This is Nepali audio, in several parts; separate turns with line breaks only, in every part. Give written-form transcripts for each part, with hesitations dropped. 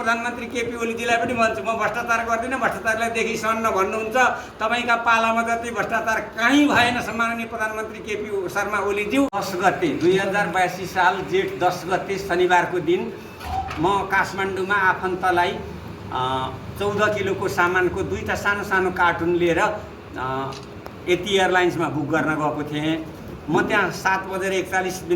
प्रधानमन्त्री केपी ओलीजीलाई पनि भन्छु, म भ्रष्टाचार गर्दिनँ, भ्रष्टाचारलाई देखिसन्न भन्नुहुन्छ। तपाईँका पालामा जति भ्रष्टाचार कहीँ भएन सम्माननीय प्रधानमन्त्री केपी शर्मा ओलीज्यू। 10 गते 2082 साल जेठ 10 गते शनिबारको दिन म काठमाडौँमा आफन्तलाई 14 किलोको सामानको 2टा सानो सानो कार्टुन लिएर यति एयरलाइन्समा बुक गर्न गएको थिएँ। म त्यहाँ 7:41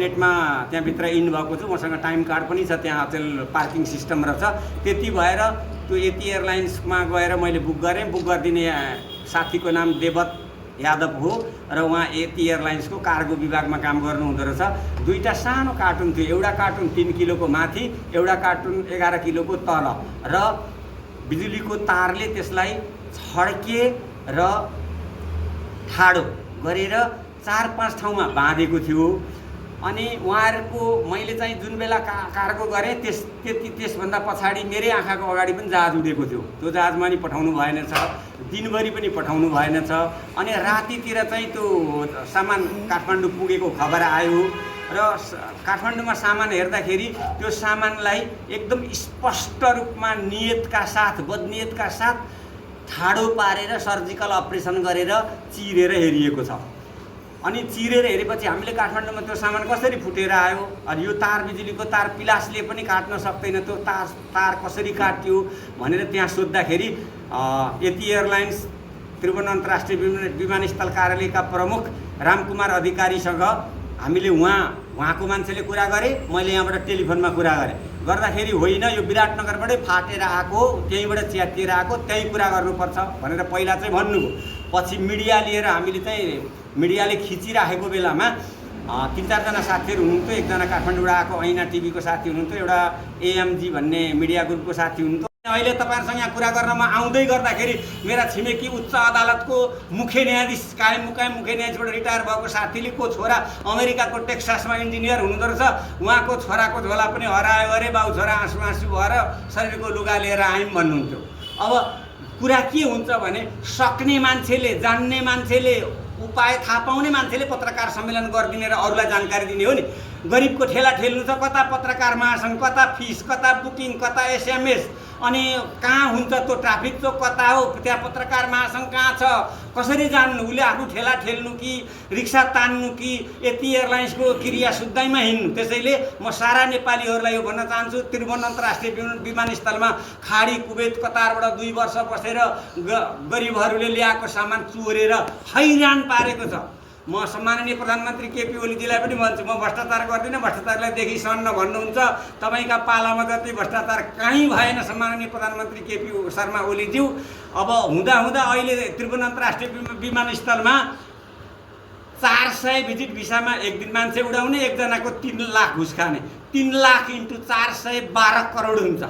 त्यहाँभित्र इन भएको छु। मसँग टाइम कार्ड पनि छ, त्यहाँ होटेल पार्किङ सिस्टम रहेछ। त्यति भएर त्यो यति एयरलाइन्समा गएर मैले बुक गरेँ। बुक गरिदिने साथीको नाम देवत यादव हो र उहाँ यति एयरलाइन्सको कार्गो विभागमा काम गर्नुहुँदो रहेछ। 2टा सानो कार्टुन थियो, एउटा कार्टुन 3 किलोको माथि, एउटा कार्टुन 11 किलोको तल, र बिजुलीको तारले त्यसलाई छड्के र ठाडो गरेर 4-5 ठाउँमा बाँधेको थियो। अनि उहाँहरूको मैले चाहिँ जुन बेला कार्गो गरेँ त्यसभन्दा पछाडि मेरै आँखाको अगाडि पनि जहाज उडेको थियो। त्यो जहाजमा नि पठाउनु भएनछ, दिनभरि पनि पठाउनु भएनछ। अनि रातितिर चाहिँ त्यो सामान काठमाडौँ पुगेको खबर आयो र काठमाडौँमा सामान हेर्दाखेरि त्यो सामानलाई एकदम स्पष्ट रूपमा नियतका साथ, बदनियतका साथ ठाडो पारेर सर्जिकल अपरेसन गरेर चिरेर हेरिएको छ। अनि चिरेर हेरेपछि हामीले काठमाडौँमा त्यो सामान कसरी फुटेर आयो, अनि यो तार, बिजुलीको तार पिलासले पनि काट्न सक्दैन, त्यो तार कसरी काट्यो भनेर त्यहाँ सोद्धाखेरि यति एयरलाइन्स त्रिभुवन अन्तर्राष्ट्रिय विमानस्थल कार्यालयका प्रमुख रामकुमार अधिकारीसँग हामीले उहाँको मान्छेले कुरा गरे, मैले यहाँबाट टेलिफोनमा कुरा गरेँ। गर्दाखेरि होइन, यो विराटनगरबाटै फाटेर आएको, त्यहीँबाट च्यातिएर आएको, त्यहीँ कुरा गर्नुपर्छ भनेर पहिला चाहिँ भन्नुभयो। पछि मिडिया लिएर हामीले चाहिँ मिडियाले खिचिराखेको बेलामा 3-4 जना साथीहरू हुनुहुन्थ्यो। एकजना काठमाडौँबाट आएको ऐना टिभीको साथी हुनुहुन्थ्यो, एउटा एएमजी भन्ने मिडिया ग्रुपको साथी हुनुहुन्थ्यो। अहिले तपाईँहरूसँग यहाँ कुरा गर्न म आउँदै गर्दाखेरि मेरा छिमेकी उच्च अदालतको मुख्य न्यायाधीश, कायम मुकायम मुख्य न्यायाधीशबाट रिटायर भएको साथीले को छोरा अमेरिकाको टेक्सासमा इन्जिनियर हुनुहुँदो रहेछ, उहाँको छोराको झोला पनि हरायो अरे, बाउ छोरा आँसु आँसु भएर शरीरको लुगा लिएर आयौँ भन्नुहुन्थ्यो। अब कुरा के हुन्छ भने सक्ने मान्छेले, जान्ने मान्छेले, उपाय थाहा पाउने मान्छेले पत्रकार सम्मेलन गरिदिने र अरूलाई जानकारी दिने हो नि। गरिबको ठेला ठेल्नु छ, कता पत्रकार महासङ्घ, कता फिस, कता बुकिङ, कता एसएमएस, अनि कहाँ हुन्छ त्यो ट्राफिक चोक कता हो, त्यहाँ पत्रकार महासङ्घ कहाँ छ, कसरी जान्नु? उसले आफू ठेला ठेल्नु कि रिक्सा तान्नु कि यति एयरलाइन्सको क्रिया सुत्दैमा हिँड्नु? त्यसैले म सारा नेपालीहरूलाई यो भन्न चाहन्छु, त्रिभुवन अन्तर्राष्ट्रिय विमानस्थलमा खाडी कुवेत कतारबाट 2 वर्ष बसेर गरिबहरूले ल्याएको सामान चोरेर हैरान पारेको छ। म सम्माननीय प्रधानमन्त्री केपी ओलीजीलाई पनि भन्छु, म भ्रष्टाचार गर्दिनँ, भ्रष्टाचारलाई देखिसन्न भन्नुहुन्छ। तपाईँका पालामा जति भ्रष्टाचार कहीँ भएन सम्माननीय प्रधानमन्त्री केपी शर्मा ओलीज्यू। अब हुँदा अहिले त्रिभुवन अन्तर्राष्ट्रिय विमानस्थलमा 400 भिजिट भिसामा एक दिन मान्छे उडाउने, एकजनाको 3 लाख घुस खाने, 3 लाख × 400 12 करोड हुन्छ।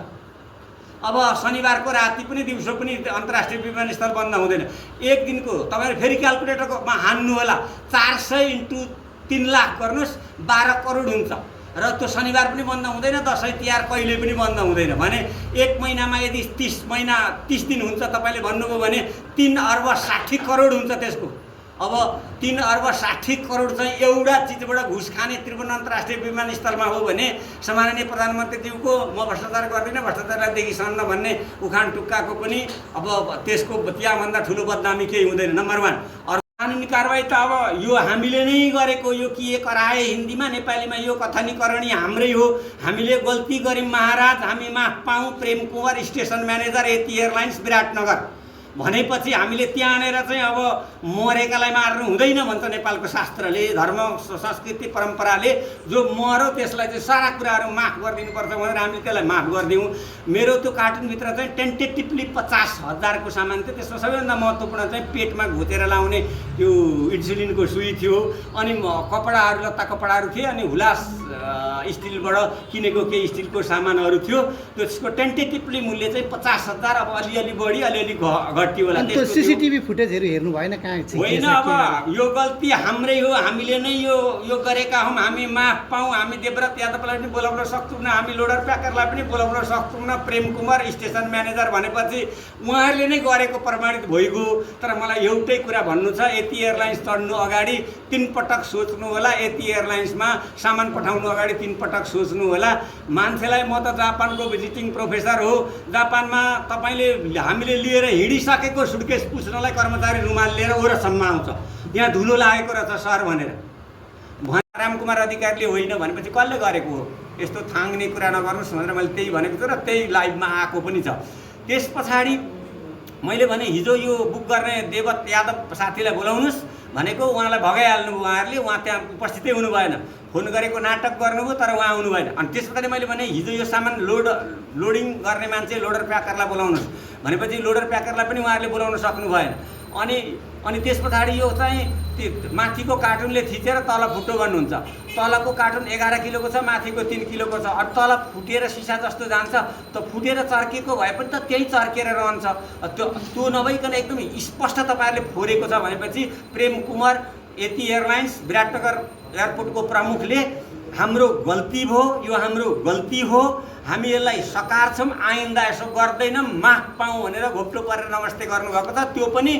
अब शनिबारको राति पनि दिउँसो पनि अन्तर्राष्ट्रिय विमानस्थल बन्द हुँदैन। एक दिनको तपाईँहरू फेरि क्यालकुलेटरमा हान्नु होला, 400 × 3 लाख गर्नुहोस्, 12 करोड हुन्छ। र त्यो शनिबार पनि बन्द हुँदैन, दसैँ तिहार कहिले पनि बन्द हुँदैन भने 1 महिनामा यदि 30 दिन हुन्छ तपाईँले भन्नुभयो भने 3 अर्ब 60 करोड हुन्छ त्यसको। अब 3 अर्ब 60 करोड चाहिँ एउटा चिजबाट घुस खाने त्रिभुवन अन्तर्राष्ट्रिय विमानस्थलमा हो भने सम्माननीय प्रधानमन्त्रीज्यूको म भ्रष्टाचार गर्दिनँ, भ्रष्टाचारलाई देखिसन्न भन्ने उखान टुक्काको पनि अब त्यसको त्यहाँभन्दा ठुलो बदनामी केही हुँदैन। नम्बर 1। कानुनी कारवाही त अब यो हामीले नै गरेको, यो के कराए हिन्दीमा, नेपालीमा यो कथनीकरणी हाम्रै हो। हामीले गल्ती गऱ्यौँ महाराज, हामी माफ पाऊँ। प्रेम कुँवर, स्टेसन म्यानेजर, यति एयरलाइन्स विराटनगर भनेपछि हामीले त्यहाँ आनेर चाहिँ अब मरेकालाई मार्नु हुँदैन भन्छ नेपालको शास्त्रले, धर्म संस्कृति परम्पराले। जो मर्यो त्यसलाई चाहिँ सारा कुराहरू माफ गरिदिनुपर्छ भनेर हामीले त्यसलाई माफ गरिदिउँ। मेरो त्यो कार्टुनभित्र चाहिँ टेन्टेटिभली 50,000 को सामान थियो। त्यसमा सबैभन्दा महत्त्वपूर्ण चाहिँ पेटमा घोतेर लाउने त्यो इन्सुलिनको सुई थियो, अनि कपडाहरू, लत्ता कपडाहरू थिए, अनि हुलास स्टिलबाट किनेको केही स्टिलको सामानहरू थियो। त्यसको टेन्टेटिभली मूल्य चाहिँ 50,000, अब अलिअलि बढी अलिअलि घट्यो होला।
अनि त्यो सीसीटीभी फुटेजहरू हेर्नु भएन कहाँ छ?
होइन, अब यो गल्ती हाम्रै हो, हामीले नै यो गरेका हौँ, हामी माफ पाऊँ। हामी देवव्रत यादवलाई पनि बोलाउन सक्दैनौँ, हामी लोडर प्याकरलाई पनि बोलाउन सक्दैनौँ। प्रेम कुमार स्टेसन म्यानेजर भनेपछि उहाँहरूले नै गरेको प्रमाणित भइगयो। तर मलाई एउटै कुरा भन्नु छ, यति एयरलाइन्स चढ्नु अगाडि 3 पटक सोच्नु होला। यति एयरलाइन्समा सामान पठाउनु अगाडि 3 पटक सोच्नु होला। मान्छेलाई म त जापानको भिजिटिङ प्रोफेसर हो, जापानमा तपाईँले हामीले लिएर हिँडिसकेको सुटकेस पुछ्नलाई कर्मचारी रुमाल लिएर ओरसम्म आउँछ, यहाँ धुलो लागेको रहेछ सर भनेर। रामकुमार अधिकारीले होइन भनेपछि कसले गरेको हो? यस्तो थाङ्ने कुरा नगर्नुहोस् भनेर मैले त्यही भनेको छु र त्यही लाइभमा आएको पनि छ। त्यस पछाडि मैले भने हिजो यो बुक गर्ने देवव्रत यादव साथीलाई बोलाउनुहोस् भनेको, उहाँलाई भगाइहाल्नु उहाँहरूले, उहाँ त्यहाँ उपस्थितै हुनु भएन। फोन गरेको नाटक गर्नुभयो तर उहाँ आउनु भएन। अनि त्यस पछाडि मैले भने हिजो यो सामान लोडिङ गर्ने मान्छे लोडर प्याकरलाई बोलाउनुहोस् भनेपछि लोडर प्याकरलाई पनि उहाँहरूले बोलाउन सक्नु भएन। अनि त्यस पछाडि यो चाहिँ माथिको कार्टुनले थिचेर तल फुटो गर्नुहुन्छ। तलको कार्टुन 11 किलोको छ, माथिको 3 किलोको छ। अनि तल फुटेर सिसा जस्तो जान्छ, त फुटेर चर्केको भए पनि त त्यही चर्केर रहन्छ। त्यो नभइकन एकदम स्पष्ट तपाईँहरूले फोरेको छ भनेपछि प्रेम कुमार यति एयरलाइन्स विराटनगर एयरपोर्टको प्रमुखले हाम्रो गल्ती भयो, यो हाम्रो गल्ती हो, हामी यसलाई सकार्छौँ, आइन्दा यसो गर्दैनौँ, माफ पाऊँ भनेर घोप्टो परेर नमस्ते गर्नुभएको छ। त्यो पनि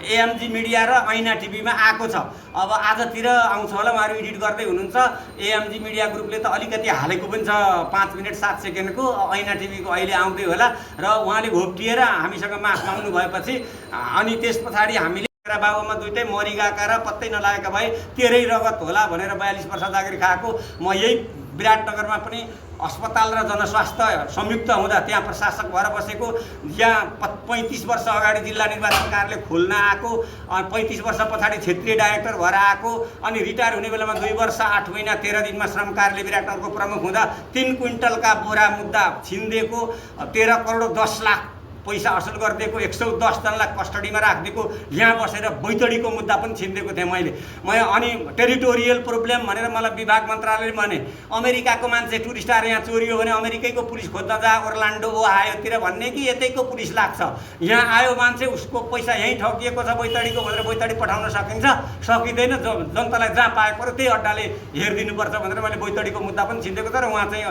एएमजी मिडिया र ऐना टिभीमा आएको छ। अब आजतिर आउँछ होला, उहाँहरू एडिट गर्दै हुनुहुन्छ। एएमजी मिडिया ग्रुपले त अलिकति हालेको पनि छ, 5 मिनट 7 सेकेन्डको। ऐना टिभीको अहिले आउँदै होला र उहाँले घोप्टिएर हामीसँग माफ माग्नु भएपछि अनि त्यस पछाडि हामीले बाबुमा दुइटै मरि गएका र पत्तै नलागेका भए 13 रगत होला भनेर 42 वर्ष जागिर खाएको। म यही विराटनगरमा पनि अस्पताल र जनस्वास्थ्य संयुक्त हुँदा त्यहाँ प्रशासक भएर बसेको, यहाँ 35 वर्ष अगाडि जिल्ला निर्वाचन कार्यालय खोल्न आएको, 35 वर्ष पछाडि क्षेत्रीय डाइरेक्टर भएर आएको, अनि रिटायर हुने बेलामा 2 वर्ष 8 महिना 13 दिनमा श्रम कार्यालय विराटनगरको प्रमुख हुँदा 3 क्विन्टलका बोरा मुद्दा छिन्दिएको, 13 करोड 10 लाख पैसा असुल गरिदिएको, 110 जनालाई कस्टडीमा राखिदिएको, यहाँ बसेर बैतडीको मुद्दा पनि छिन्दिएको थिएँ मैले। अनि टेरिटोरियल प्रब्लम भनेर मलाई विभाग मन्त्रालयले भने, अमेरिकाको मान्छे टुरिस्टहरू यहाँ चोरियो भने अमेरिकैको पुलिस खोज्न जा, ओर्लान्डो ओहायोतिर भन्ने कि यतैको पुलिस लाग्छ। यहाँ आयो मान्छे, उसको पैसा यहीँ ठगिएको छ बैतडीको भनेर बैतडी पठाउन सकिन्छ? सकिँदैन। जनतालाई जहाँ पाएको र त्यही अड्डाले हेरिदिनुपर्छ भनेर मैले बैतडीको मुद्दा पनि छिन्देको छ। र उहाँ चाहिँ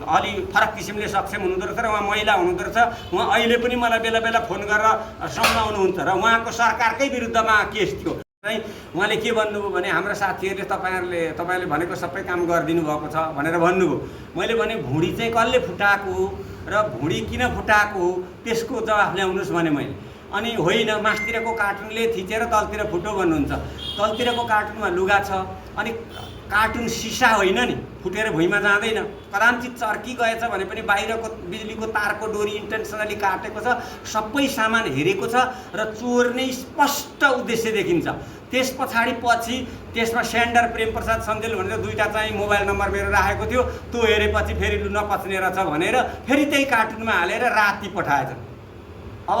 अलि फरक किसिमले सक्षम हुनुहुँदो रहेछ र उहाँ महिला हुनुहुँदो रहेछ। उहाँ अहिले पनि मलाई बेला बेला फोन गरेर सम्झाउनुहुन्छ र उहाँको सरकारकै विरुद्धमा केस थियो। उहाँले के भन्नुभयो भने, हाम्रो साथीहरूले तपाईँले भनेको सबै काम गरिदिनु भएको छ भनेर भन्नुभयो। मैले भने भुँडी चाहिँ कसले फुटाएको हो र भुँडी किन फुटाएको हो त्यसको जवाफ ल्याउनुहोस् भने मैले। अनि होइन, मास्तिरको कार्टुनले थिचेर तलतिर फुटो भन्नुहुन्छ। तलतिरको कार्टुनमा लुगा छ, अनि कार्टुन सिसा होइन नि, फुटेर भुइँमा जाँदैन। कदाचित चर्की गएछ भने पनि बाहिरको बिजुलीको तारको डोरी इन्टेन्सनली काटेको छ, सबै सामान हेरेको छ र चोर नै स्पष्ट उद्देश्य देखिन्छ। त्यस पछाडि पछि त्यसमा सेन्डर प्रेमप्रसाद सन्देल भनेर 2टा चाहिँ मोबाइल नम्बर मेरो राखेको थियो, त्यो हेरेपछि फेरि लु नपच्ने रहेछ भनेर फेरि त्यही कार्टुनमा हालेर राति पठाएछन्। अब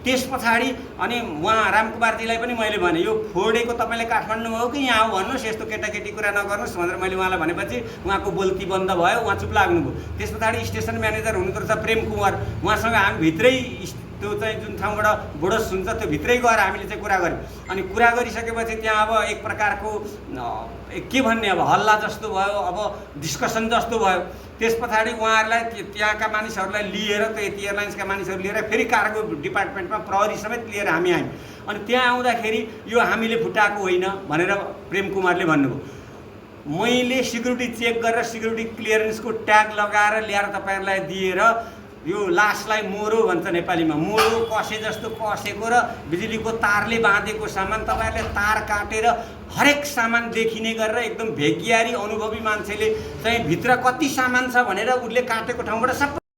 त्यस पछाडि अनि उहाँ रामकुमारजीलाई पनि मैले भने, यो फोडेको तपाईँले काठमाडौँमा हो कि यहाँ हो भन्नुहोस्, यस्तो केटाकेटी कुरा नगर्नुहोस् भनेर मैले उहाँलाई भनेपछि उहाँको बोल्ती बन्द भयो, उहाँ चुप लाग्नुभयो। त्यस पछाडि स्टेसन म्यानेजर हुनुहुँदो रहेछ प्रेम कुमार, उहाँसँग हामी भित्रै त्यो चाहिँ जुन ठाउँबाट बोडस हुन्छ त्यो भित्रै गएर हामीले चाहिँ कुरा गऱ्यौँ। अनि कुरा गरिसकेपछि त्यहाँ अब एक प्रकारको के भन्ने, अब हल्ला जस्तो भयो, अब डिस्कसन जस्तो भयो। त्यस पछाडि उहाँहरूलाई त्यहाँका मानिसहरूलाई लिएर, त यति एयरलाइन्सका मानिसहरू लिएर फेरि कार्गो डिपार्टमेन्टमा प्रहरी समेत लिएर हामी आयौँ। अनि त्यहाँ आउँदाखेरि यो हामीले फुटाएको होइन भनेर प्रेम कुमारले भन्नुभयो। मैले सिक्युरिटी चेक गरेर सिक्युरिटी क्लियरेन्सको ट्याग लगाएर ल्याएर तपाईँहरूलाई दिएर यो लासलाई मोरो भन्छ नेपालीमा, मोरो कसे जस्तो कसेको र बिजुलीको तारले बाँधेको सामान तपाईँहरूले तार काटेर हरेक सामान देखिने गरेर एकदम भेगियारी अनुभवी मान्छेले चाहिँ भित्र कति सामान छ भनेर उसले काटेको ठाउँबाट सबै